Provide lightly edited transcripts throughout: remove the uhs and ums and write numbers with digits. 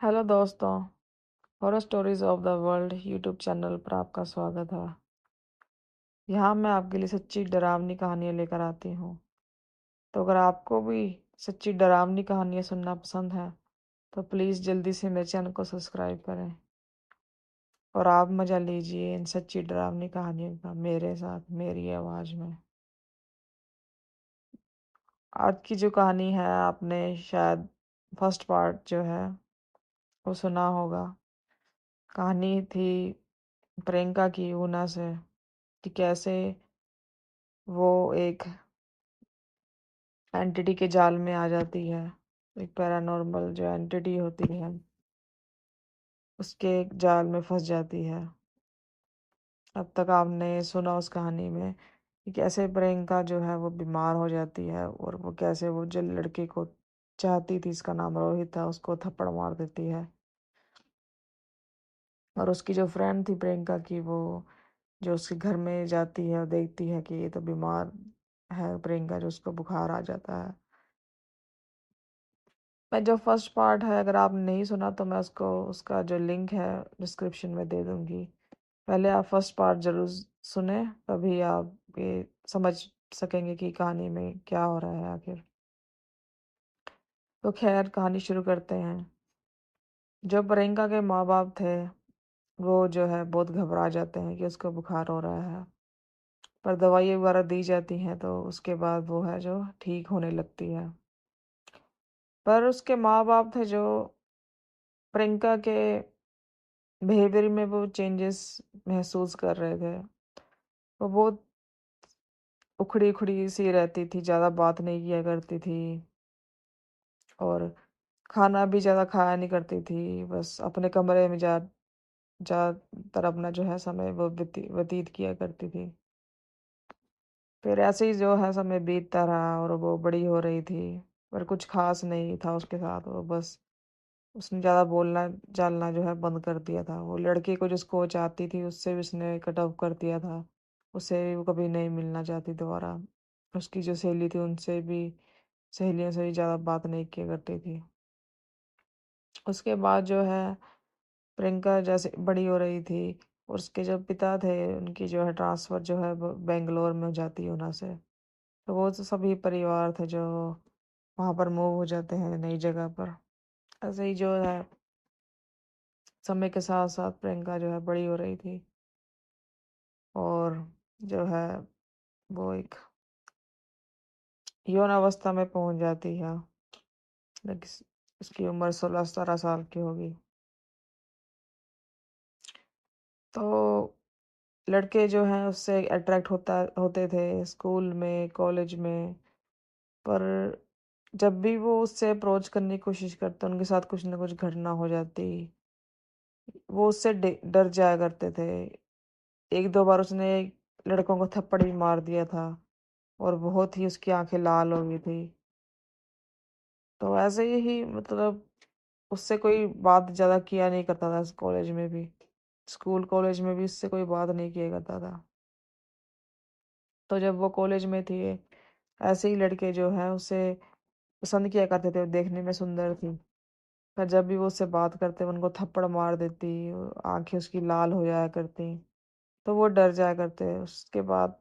Hello दोस्तों। Horror stories of the world YouTube channel पर आपका स्वागत है। यहाँ मैं आपके लिए सच्ची डरावनी कहानियाँ लेकर आती हूँ। तो अगर आपको भी सच्ची डरावनी कहानियाँ सुनना पसंद है तो प्लीज़ जल्दी से मेरे चैनल को सब्सक्राइब करें और आप मज़ा लीजिए इन सच्ची डरावनी कहानियों का मेरे साथ मेरी आवाज़ में। आज की जो कहानी है आपने शायद फर्स्ट पार्ट जो है वो सुना होगा। कहानी थी प्रियंका की ऊना से कि कैसे वो एक एंटिटी के जाल में आ जाती है। एक पैरानॉर्मल जो एंटिटी होती है उसके जाल में फंस जाती है। अब तक आपने सुना उस कहानी में कि कैसे प्रियंका जो है वो बीमार हो जाती है और वो कैसे वो जो लड़के को चाहती थी, इसका नाम रोहित था, उसको थप्पड़ मार देती है। और उसकी जो फ्रेंड थी प्रियंका की, वो जो उसके घर में जाती है और देखती है कि ये तो बीमार है प्रियंका, जो उसको बुखार आ जाता है। मैं जो फर्स्ट पार्ट है, अगर आपने नहीं सुना तो मैं उसको उसका जो लिंक है डिस्क्रिप्शन में दे दूंगी। पहले आप फर्स्ट पार्ट जरूर सुने, तभी आप ये समझ सकेंगे कि कहानी में क्या हो रहा है आखिर। तो खैर कहानी शुरू करते हैं। जो प्रियंका के माँ बाप थे वो जो है बहुत घबरा जाते हैं कि उसको बुखार हो रहा है। पर दवाई वगैरह दी जाती हैं तो उसके बाद वो है जो ठीक होने लगती है। पर उसके माँ बाप थे जो प्रियंका के बिहेवियर में वो चेंजेस महसूस कर रहे थे। वो बहुत उखड़ी उखड़ी सी रहती थी, ज़्यादा बात नहीं किया करती थी और खाना भी ज़्यादा खाया नहीं करती थी। बस अपने कमरे में ज़्यादातर अपना जो है समय वो व्यतीत किया करती थी। फिर ऐसे ही जो है समय बीतता रहा और वो बड़ी हो रही थी, पर कुछ खास नहीं था उसके साथ। वो बस उसने ज़्यादा बोलना चालना जो है बंद कर दिया था। वो लड़के को जिसको वो चाहती थी उससे भी उसने कट ऑफ कर दिया था। उससे भी वो कभी नहीं मिलना चाहती दोबारा। उसकी जो सहेली थी उनसे भी, सहेलियों से भी ज़्यादा बात नहीं किया करती थी। उसके बाद जो है प्रियंका जैसे बड़ी हो रही थी और उसके जो पिता थे उनकी जो है ट्रांसफ़र जो है बेंगलोर में हो जाती है ऊना से। तो वो तो सभी परिवार थे जो वहाँ पर मूव हो जाते हैं नई जगह पर। ऐसे ही जो है समय के साथ साथ प्रियंका जो है बड़ी हो रही थी और जो है वो एक यौन अवस्था में पहुंच जाती है। लेकिन उसकी उम्र 16-17 साल की होगी। तो लड़के जो हैं उससे अट्रैक्ट होते थे स्कूल में, कॉलेज में। पर जब भी वो उससे अप्रोच करने की कोशिश करते उनके साथ कुछ ना कुछ घटना हो जाती। वो उससे डर जाया करते थे। एक दो बार उसने लड़कों को थप्पड़ भी मार दिया था और बहुत ही उसकी आंखें लाल हो गई थी। तो ऐसे ही मतलब उससे कोई बात ज़्यादा किया नहीं करता था। कॉलेज में भी, स्कूल कॉलेज में भी उससे कोई बात नहीं किया करता था। तो जब वो कॉलेज में थी, ऐसे ही लड़के जो है उसे पसंद किया करते थे, वो देखने में सुंदर थी। पर जब भी वो उससे बात करते उनको थप्पड़ मार देती, आंखें उसकी लाल हो जाया करती। तो वो डर जाया करते। उसके बाद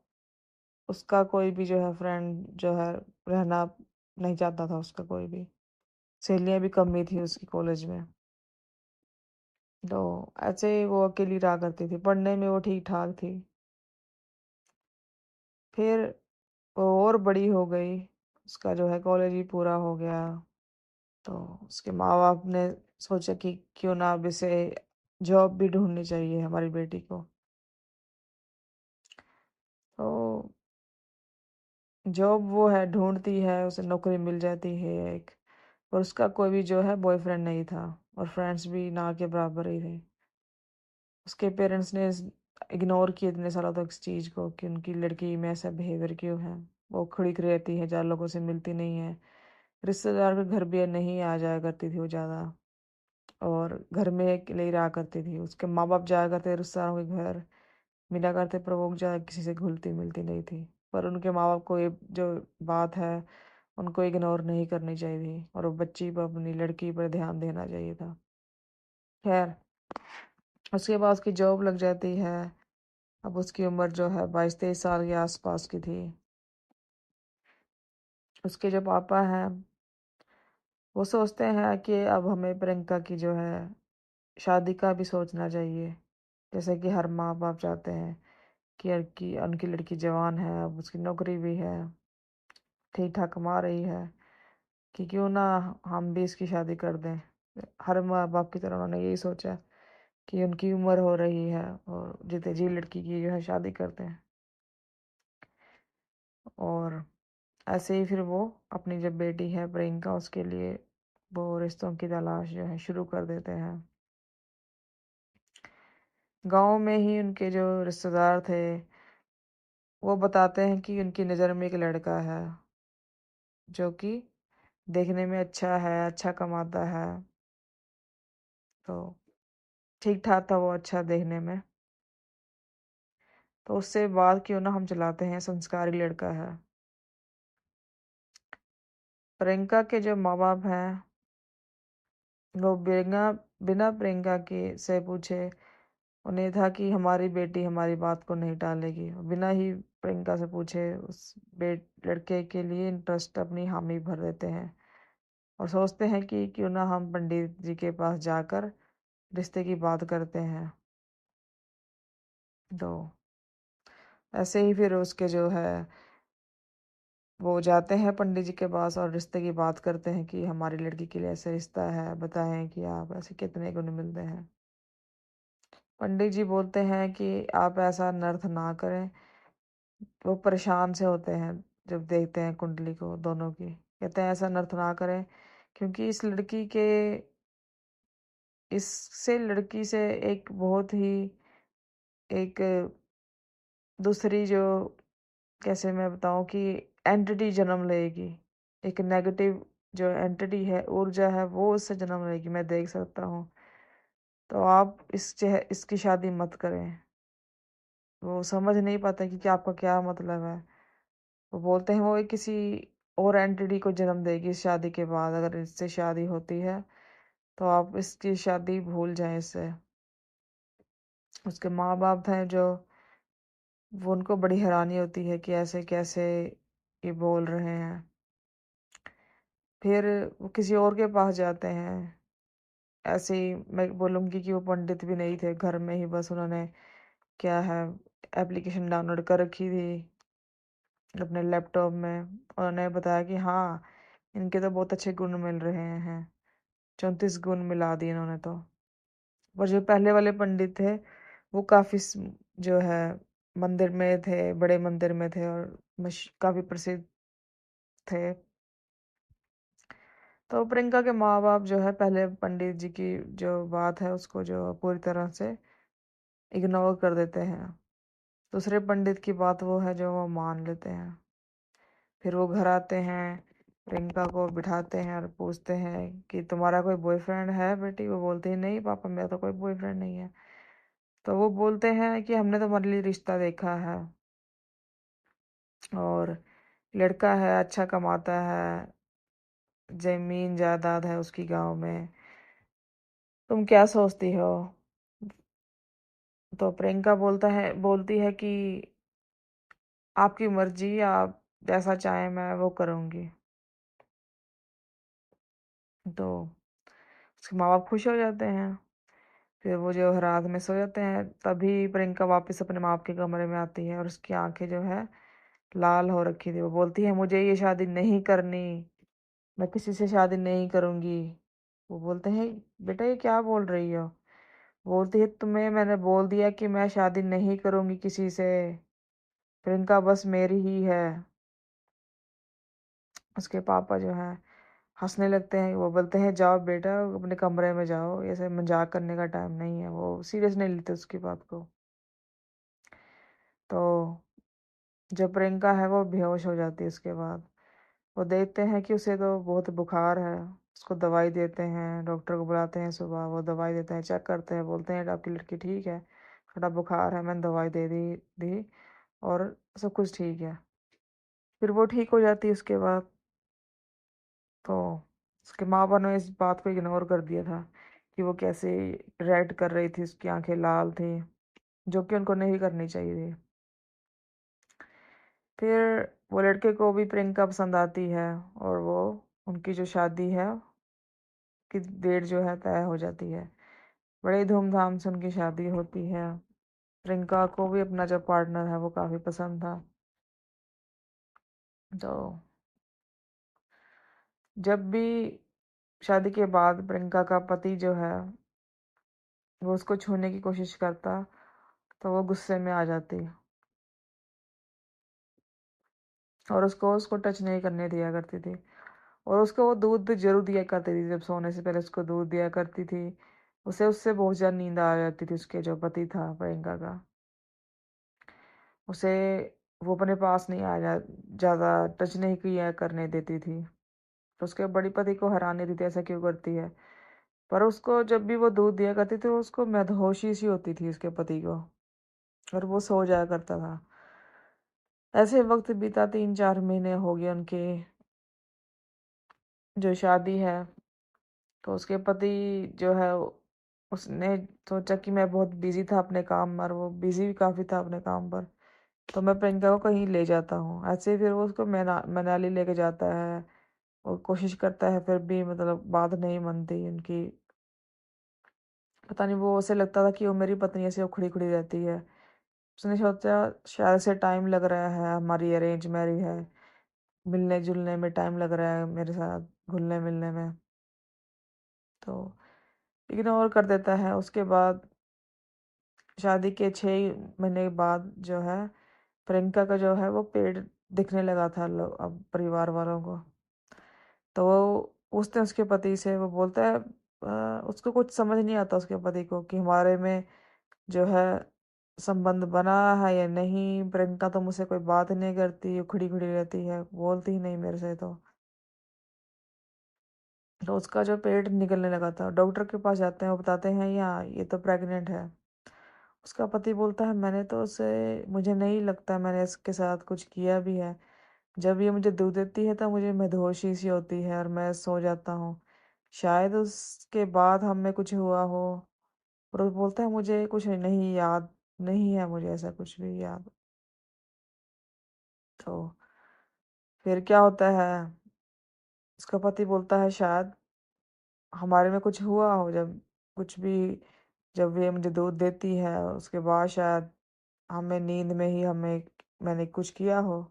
उसका कोई भी जो है फ्रेंड जो है रहना नहीं चाहता था, उसका कोई भी। सहेलियां भी कम ही थी उसकी कॉलेज में। तो ऐसे ही वो अकेली रहा करती थी। पढ़ने में वो ठीक ठाक थी। फिर वो और बड़ी हो गई, उसका जो है कॉलेज ही पूरा हो गया। तो उसके माँ बाप ने सोचा कि क्यों ना अब इसे जॉब भी ढूंढनी चाहिए हमारी बेटी को। तो जॉब वो है ढूंढती है, उसे नौकरी मिल जाती है एक। और उसका कोई भी जो है बॉयफ्रेंड नहीं था और फ्रेंड्स भी ना के बराबर ही थे। उसके पेरेंट्स ने इग्नोर किया इतने सालों तक इस चीज़ को कि उनकी लड़की में ऐसा बिहेवियर क्यों है। वो खड़ी रहती है, ज़्यादा लोगों से मिलती नहीं है, रिश्तेदार के घर भी नहीं आ जाया करती थी वो ज़्यादा। और घर में अकेले ही रहा करती थी। उसके माँ बाप जाया करते रिश्तेदारों के घर, मिला करते, पर वो ज़्यादा किसी से घुलती मिलती नहीं थी। पर उनके माँ बाप को ये जो बात है उनको इग्नोर नहीं करनी चाहिए थी और वो बच्ची पर, अपनी लड़की पर ध्यान देना चाहिए था। खैर, उसके बाद उसकी जॉब लग जाती है। अब उसकी उम्र जो है 22-23 साल के आसपास की थी। उसके जो पापा हैं वो सोचते हैं कि अब हमें प्रियंका की जो है शादी का भी सोचना चाहिए। जैसे कि हर माँ बाप चाहते हैं कि लड़की उनकी लड़की जवान है, अब उसकी नौकरी भी है, ठीक ठाक कमा रही है, कि क्यों ना हम भी इसकी शादी कर दें। हर माँ बाप की तरह उन्होंने यही सोचा कि उनकी उम्र हो रही है और जीते जी लड़की की जो है शादी करते हैं। और ऐसे ही फिर वो अपनी जब बेटी है प्रियंका उसके लिए वो रिश्तों की तलाश जो है शुरू कर देते हैं। गांव में ही उनके जो रिश्तेदार थे वो बताते हैं कि उनकी नज़र में एक लड़का है जो कि देखने में अच्छा है, अच्छा कमाता है, तो ठीक ठाक था वो, अच्छा देखने में। तो उससे बात क्यों ना हम चलाते हैं, संस्कारी लड़का है। प्रियंका के जो माँ बाप हैं वो बिना बिना प्रियंका के से पूछे उन्हें था कि हमारी बेटी हमारी बात को नहीं टालेगी। बिना ही प्रियंका से पूछे उस लड़के के लिए इंटरेस्ट अपनी हामी भर देते हैं और सोचते हैं कि क्यों ना हम पंडित जी के पास जाकर रिश्ते की बात करते हैं। तो ऐसे ही फिर उसके जो है वो जाते हैं पंडित जी के पास और रिश्ते की बात करते हैं कि हमारी लड़की के लिए ऐसे रिश्ता है, बताएं कि आप ऐसे कितने गुण मिलते हैं। पंडित जी बोलते हैं कि आप ऐसा नर्थ ना करें। वो परेशान से होते हैं जब देखते हैं कुंडली को दोनों की। कहते हैं ऐसा नर्थ ना करें क्योंकि इससे लड़की से एक बहुत ही एक दूसरी जो, कैसे मैं बताऊं, कि एंटिटी जन्म लेगी। एक नेगेटिव जो एंटिटी है, ऊर्जा है, वो उससे जन्म लेगी, मैं देख सकता हूँ। तो आप इसकी शादी मत करें। वो समझ नहीं पाते कि आपका क्या मतलब है। वो बोलते हैं वो एक किसी और एंटिटी को जन्म देगी इस शादी के बाद, अगर इससे शादी होती है तो आप इसकी शादी भूल जाएं इससे। उसके माँ बाप हैं जो, वो उनको बड़ी हैरानी होती है कि ऐसे कैसे ये बोल रहे हैं। फिर वो किसी और के पास जाते हैं। ऐसे ही मैं बोलूँगी कि वो पंडित भी नहीं थे, घर में ही बस उन्होंने क्या है एप्लीकेशन डाउनलोड कर रखी थी अपने लैपटॉप में। उन्होंने बताया कि हाँ इनके तो बहुत अच्छे गुण मिल रहे हैं। 34 गुण मिला दिए इन्होंने तो। और जो पहले वाले पंडित थे वो काफ़ी जो है मंदिर में थे, बड़े मंदिर में थे और काफ़ी प्रसिद्ध थे। तो प्रियंका के माँ बाप जो है पहले पंडित जी की जो बात है उसको जो पूरी तरह से इग्नोर कर देते हैं। दूसरे पंडित की बात वो है जो वो मान लेते हैं। फिर वो घर आते हैं, प्रियंका को बिठाते हैं और पूछते हैं कि तुम्हारा कोई बॉयफ्रेंड है बेटी। वो बोलती है नहीं पापा मेरा तो कोई बॉयफ्रेंड नहीं है। तो वो बोलते हैं कि हमने तुम्हारे लिए रिश्ता देखा है और लड़का है, अच्छा कमाता है, जमीन जायदाद है उसकी गांव में, तुम क्या सोचती हो। तो प्रियंका बोलती है कि आपकी मर्जी, आप जैसा चाहें मैं वो करूँगी। तो उसके माँ बाप खुश हो जाते हैं। फिर वो जो रात में सो जाते हैं, तभी प्रियंका वापस अपने माँ बाप के कमरे में आती है और उसकी आंखें जो है लाल हो रखी थी। वो बोलती है मुझे ये शादी नहीं करनी, मैं किसी से शादी नहीं करूँगी। वो बोलते हैं बेटा ये क्या बोल रही हो। बोलती है तुम्हें मैंने बोल दिया कि मैं शादी नहीं करूँगी किसी से, प्रियंका बस मेरी ही है। उसके पापा जो हैं हंसने लगते हैं। वो बोलते हैं जाओ बेटा अपने कमरे में जाओ, ऐसे मजाक करने का टाइम नहीं है। वो सीरियस नहीं लेते उसकी बात को। तो जब प्रियंका है वो बेहोश हो जाती है उसके बाद, वो देखते हैं कि उसे तो बहुत बुखार है। उसको दवाई देते हैं, डॉक्टर को बुलाते हैं सुबह, वो दवाई देते हैं, चेक करते हैं, बोलते हैं आपकी लड़की ठीक है, थोड़ा बुखार है, मैंने दवाई दे दी और सब कुछ ठीक है। फिर वो ठीक हो जाती है उसके बाद। तो उसके माँ बाप ने इस बात को इग्नोर कर दिया था कि वो कैसे रिएक्ट कर रही थी, उसकी आंखें लाल थी, जो कि उनको नहीं करनी चाहिए थी। फिर वो लड़के को भी प्रियंका पसंद आती है और वो उनकी जो शादी है की डेट जो है तय हो जाती है। बड़े धूमधाम से उनकी शादी होती है। प्रियंका को भी अपना जो पार्टनर है वो काफी पसंद था। तो जब भी शादी के बाद प्रियंका का पति जो है वो उसको छूने की कोशिश करता तो वो गुस्से में आ जाती और उसको उसको टच नहीं करने दिया करती थी। और उसको वो दूध भी जरूर दिया करती थी, जब सोने से पहले उसको दूध दिया करती थी। उसे उससे बहुत ज्यादा नींद आ जाती थी, उसके जो पति था प्रियंका का। उसे वो अपने पास नहीं आ जा ज्यादा टच नहीं किया करने देती थी। तो उसके बड़ी पति को हैरान नहीं थी ऐसा क्यों करती है। पर उसको जब भी वो दूध दिया करती थी तो उसको मदहोशी सी होती थी उसके पति को, और वो सो जाया करता था। ऐसे वक्त बीता 3-4 महीने हो गए उनके जो शादी है। तो उसके पति जो है उसने सोचा कि मैं बहुत बिजी था अपने काम पर, वो बिजी भी काफी था अपने काम पर, तो मैं प्रियंका को कहीं ले जाता हूँ। ऐसे ही फिर वो उसको मनाली लेके जाता है और कोशिश करता है, फिर भी मतलब बात नहीं मनती उनकी। पता नहीं, वो उसे लगता था कि वो मेरी पत्नी ऐसे उखड़ी खुड़ी रहती है। उसने सोचा शायद से टाइम लग रहा है, हमारी अरेंज मैरिज है, मिलने जुलने में टाइम लग रहा है मेरे साथ, घुलने मिलने में। तो इग्नोर कर देता है। उसके बाद शादी के 6 महीने बाद जो है प्रियंका का जो है वो पेट दिखने लगा था अब परिवार वालों को। तो वो पूछते हैं उसके पति से, वो बोलता है उसको कुछ समझ नहीं आता उसके पति को कि हमारे में जो है संबंध बना है या नहीं। प्रियंका तो मुझसे कोई बात नहीं करती, उखड़ी खुड़ी रहती है, बोलती ही नहीं मेरे से। तो उसका जो पेट निकलने लगा था, डॉक्टर के पास जाते हैं, वो बताते हैं यहाँ ये तो प्रेग्नेंट है। उसका पति बोलता है मैंने तो उसे, मुझे नहीं लगता मैंने इसके साथ कुछ किया भी है। जब ये मुझे दूध देती है तो मुझे मदहोशी सी होती है और मैं सो जाता हूँ। शायद उसके बाद हमें कुछ हुआ हो। और वो बोलता है मुझे कुछ नहीं याद, नहीं है मुझे ऐसा कुछ भी याद। तो फिर क्या होता है, उसका पति बोलता है शायद हमारे में कुछ हुआ हो, जब कुछ भी, जब ये मुझे दूध देती है उसके बाद शायद हमें नींद में ही हमें मैंने कुछ किया हो।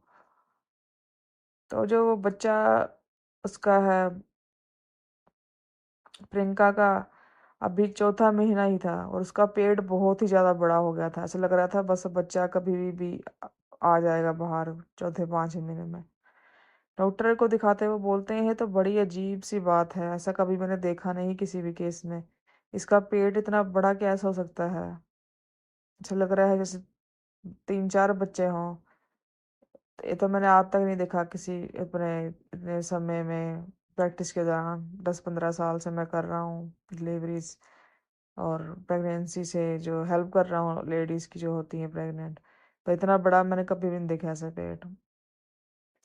तो जो वो बच्चा उसका है प्रियंका का, अभी चौथा महीना ही था और उसका पेट बहुत ही ज्यादा बड़ा हो गया था। ऐसा लग रहा था बस बच्चा कभी भी आ जाएगा बाहर चौथे 5 महीने में। डॉक्टर को दिखाते हुए बोलते हैं ये तो बड़ी अजीब सी बात है, ऐसा कभी मैंने देखा नहीं किसी भी केस में। इसका पेट इतना बड़ा कैसे हो सकता है। ऐसा लग रहा है जैसे 3-4 बच्चे हों। ये तो मैंने आज तक नहीं देखा किसी अपने इतने समय में, प्रैक्टिस के दौरान 10-15 साल से मैं कर रहा हूँ डिलीवरीज और प्रेगनेंसी से जो हेल्प कर रहा हूँ लेडीज की जो होती हैं प्रेग्नेंट। तो इतना बड़ा मैंने कभी भी नहीं देखा ऐसा पेट।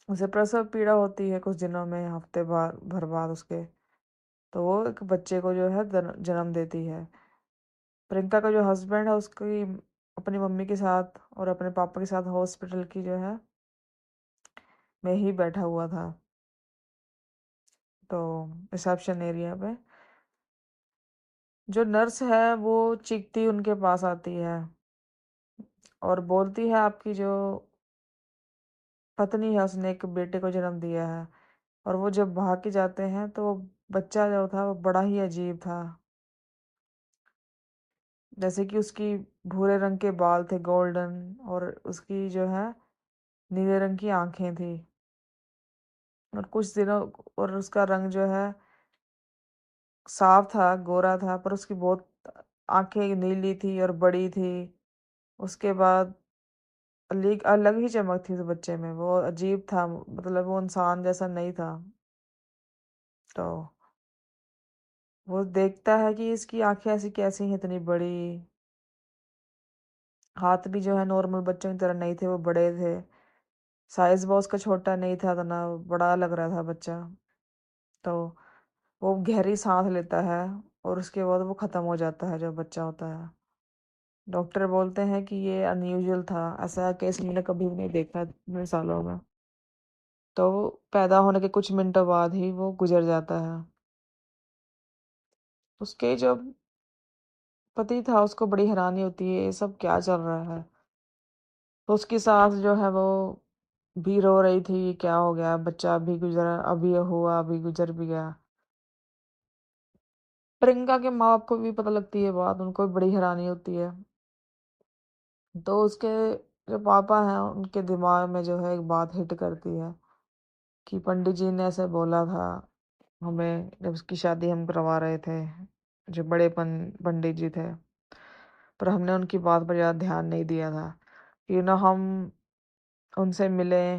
उसे प्रसव पीड़ा होती है कुछ दिनों में, हफ्ते भर बाद उसके। तो वो एक बच्चे को जो है जन्म देती है। प्रियंका का जो हस्बैंड है उसकी अपनी मम्मी के साथ और अपने पापा के साथ हॉस्पिटल की जो है में ही बैठा हुआ था, तो रिसेप्शन एरिया पे जो नर्स है वो चीखती उनके पास आती है और बोलती है आपकी जो पत्नी है उसने एक बेटे को जन्म दिया है। और वो जब भाग के जाते हैं तो बच्चा जो था वो बड़ा ही अजीब था। जैसे कि उसकी भूरे रंग के बाल थे गोल्डन, और उसकी जो है नीले रंग की आंखें थी। और कुछ दिनों, और उसका रंग जो है साफ था, गोरा था, पर उसकी बहुत आंखें नीली थी और बड़ी थी। उसके बाद अलग अलग ही चमक थी उस बच्चे में, वो अजीब था, मतलब वो इंसान जैसा नहीं था। तो वो देखता है कि इसकी आंखें ऐसी कैसी हैं इतनी बड़ी। हाथ भी जो है नॉर्मल बच्चों की तरह नहीं थे, वो बड़े थे। साइज बहुत उसका छोटा नहीं था, तो ना बड़ा लग रहा था बच्चा। तो वो गहरी सांस लेता है और उसके बाद वो ख़त्म हो जाता है जो बच्चा होता है। डॉक्टर बोलते हैं कि ये अनयूजुअल था, ऐसा केस मैंने कभी भी नहीं देखा इतने सालों में। तो पैदा होने के कुछ मिनटों बाद ही वो गुजर जाता है। उसके जो पति था उसको बड़ी हैरानी होती है, ये सब क्या चल रहा है। तो उसकी सास जो है वो भी रो रही थी, क्या हो गया, बच्चा अभी गुजरा, अभी ये हुआ, अभी गुजर भी गया। प्रियंका के माँ बाप को भी पता लगती है बात, उनको भी बड़ी हैरानी होती है। तो उसके जो पापा हैं उनके दिमाग में जो है एक बात हिट करती है कि पंडित जी ने ऐसे बोला था हमें जब उसकी शादी हम करवा रहे थे, जो बड़े पंडित जी थे, पर हमने उनकी बात पर ज़्यादा ध्यान नहीं दिया था। हम उनसे मिले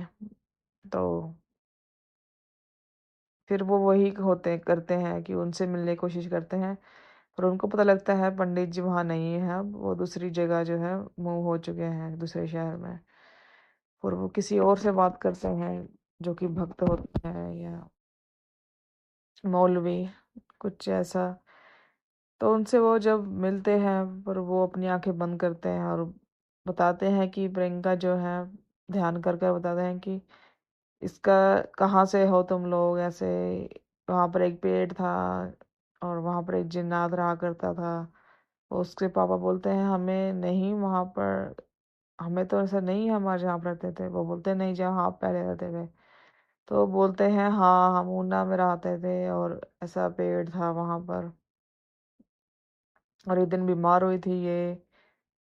तो फिर वो वही होते करते हैं कि उनसे मिलने की कोशिश करते हैं, पर उनको पता लगता है पंडित जी वहाँ नहीं है, अब वो दूसरी जगह जो है मूव हो चुके हैं दूसरे शहर में। और वो किसी और से बात करते हैं जो कि भक्त होते हैं या मौलवी, कुछ ऐसा। तो उनसे वो जब मिलते हैं पर वो अपनी आंखें बंद करते हैं और बताते हैं कि प्रियंका जो है ध्यान कर कर बताते हैं कि इसका कहाँ से हो तुम लोग ऐसे, वहाँ पर एक पेड़ था और वहाँ पर एक जिन्नात रहा करता था। उसके पापा बोलते हैं हमें नहीं वहाँ पर, हमें तो ऐसा नहीं, हमारे जहाँ पर रहते थे। वो बोलते हैं नहीं, जहाँ आप पहले रहते थे। तो बोलते हैं हाँ, हम ऊना में रहते थे और ऐसा पेड़ था वहाँ पर, और एक दिन बीमार हुई थी ये।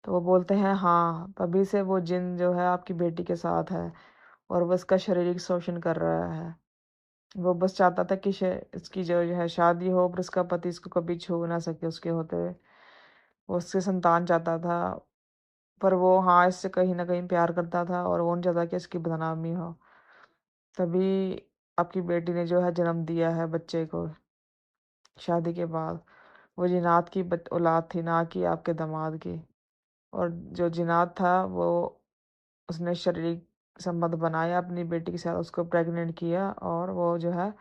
तो वो बोलते हैं हाँ, तभी से वो जिन जो है आपकी बेटी के साथ है और वो इसका शारीरिक शोषण कर रहा है। वो बस चाहता था कि इसकी जो है शादी हो, पर उसका पति इसको कभी छू ना सके उसके होते हुए। वो उससे संतान चाहता था, पर वो हाँ इससे कहीं ना कहीं प्यार करता था और वो नहीं चाहता कि इसकी बदनामी हो। तभी आपकी बेटी ने जो है जन्म दिया है बच्चे को शादी के बाद। वो जिनात की औलाद थी, ना कि आपके दामाद की। और जो जिनात था वो, उसने शारीरिक संबंध बनाया अपनी बेटी के साथ, उसको प्रेग्नेंट किया और वो जो है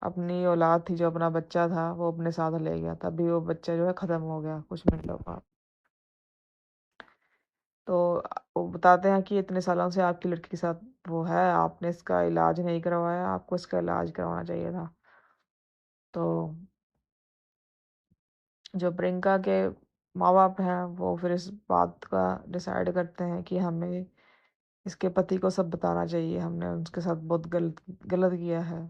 अपनी औलाद थी, जो अपना बच्चा था वो अपने साथ ले गया। तभी वो बच्चा जो है ख़त्म हो गया कुछ मिनटों बाद। तो वो बताते हैं कि इतने सालों से आपकी लड़की के साथ वो है, आपने इसका इलाज नहीं करवाया, आपको इसका इलाज करवाना चाहिए था। तो जो प्रियंका के माँ बाप हैं वो फिर इस बात का डिसाइड करते हैं कि हमें इसके पति को सब बताना चाहिए, हमने उसके साथ बहुत गलत गलत किया है।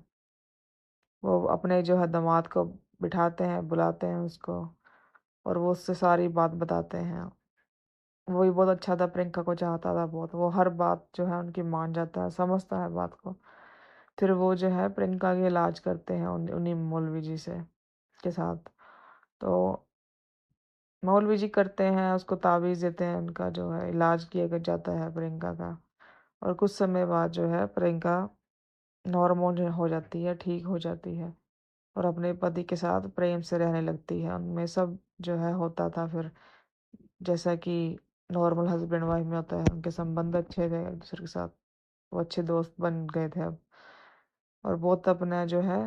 वो अपने जो है दामाद को बिठाते हैं, बुलाते हैं उसको, और वो उससे सारी बात बताते हैं। वो भी बहुत अच्छा था, प्रियंका को चाहता था बहुत, वो हर बात जो है उनकी मान जाता है, समझता है बात को। फिर वो जो है प्रियंका के इलाज करते हैं उन्हीं मौलवी जी से के साथ। तो मौलवी जी करते हैं, उसको ताबीज़ देते हैं, उनका जो है इलाज किया जाता है प्रियंका का। और कुछ समय बाद जो है प्रियंका नॉर्मल हो जाती है, ठीक हो जाती है और अपने पति के साथ प्रेम से रहने लगती है। उनमें सब जो है होता था फिर, जैसा कि नॉर्मल हस्बैंड वाइफ में होता है। उनके संबंध अच्छे थे एक दूसरे के साथ, वो अच्छे दोस्त बन गए थे अब, और बहुत अपना जो है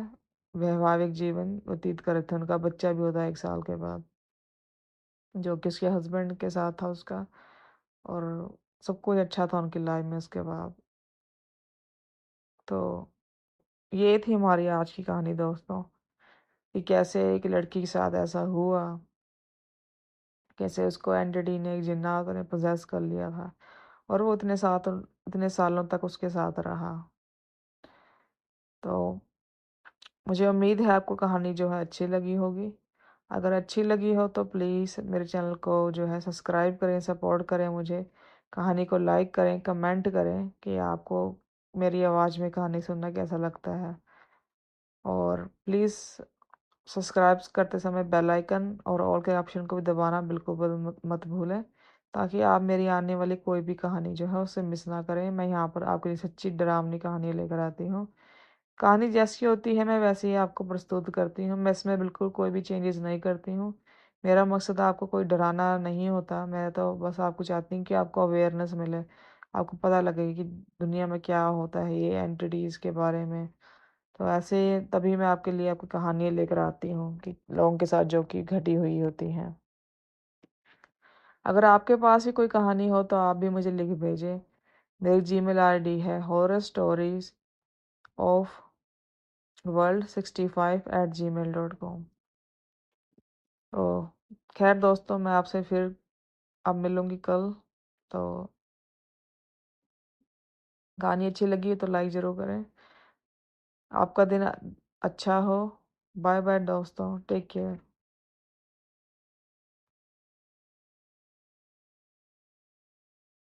वैवाहिक जीवन व्यतीत कर रहे थे। उनका बच्चा भी होता है 1 साल के बाद, जो कि उसके हस्बैंड के साथ था उसका। और सब कुछ अच्छा था उनकी लाइफ में उसके बाद। तो ये थी हमारी आज की कहानी दोस्तों, कि कैसे एक लड़की के साथ ऐसा हुआ, कैसे उसको एंटिटी ने, एक जिन्नात ने पोजेस कर लिया था, और वो इतने सालों तक उसके साथ रहा। तो मुझे उम्मीद है आपको कहानी जो है अच्छी लगी होगी। अगर अच्छी लगी हो तो प्लीज़ मेरे चैनल को जो है सब्सक्राइब करें, सपोर्ट करें मुझे। कहानी को लाइक करें, कमेंट करें कि आपको मेरी आवाज़ में कहानी सुनना कैसा लगता है। और प्लीज़ सब्सक्राइब करते समय बेल आइकन और ऑल के ऑप्शन को भी दबाना बिल्कुल मत भूलें, ताकि आप मेरी आने वाली कोई भी कहानी जो है उसे मिस ना करें। मैं यहाँ पर आपके लिए सच्ची डरावनी कहानी लेकर आती हूँ। कहानी जैसी होती है मैं वैसे ही आपको प्रस्तुत करती हूँ, मैं इसमें बिल्कुल कोई भी चेंजेस नहीं करती हूँ। मेरा मकसद आपको कोई डराना नहीं होता, मैं तो बस आपको चाहती हूँ कि आपको अवेयरनेस मिले, आपको पता लगे कि दुनिया में क्या होता है, ये एंटिटीज़ के बारे में। तो ऐसे तभी मैं आपके लिए आपकी कहानियाँ लेकर आती हूँ कि लोगों के साथ जो कि घटी हुई होती हैं। अगर आपके पास भी कोई कहानी हो तो आप भी मुझे लिख भेजें। मेरी जीमेल आईडी है horrorstories of world65@gmail.com। तो खैर दोस्तों, मैं आपसे फिर अब मिलूँगी कल। तो कहानी अच्छी लगी तो लाइक ज़रूर करें। आपका दिन अच्छा हो। बाय बाय दोस्तों, टेक केयर।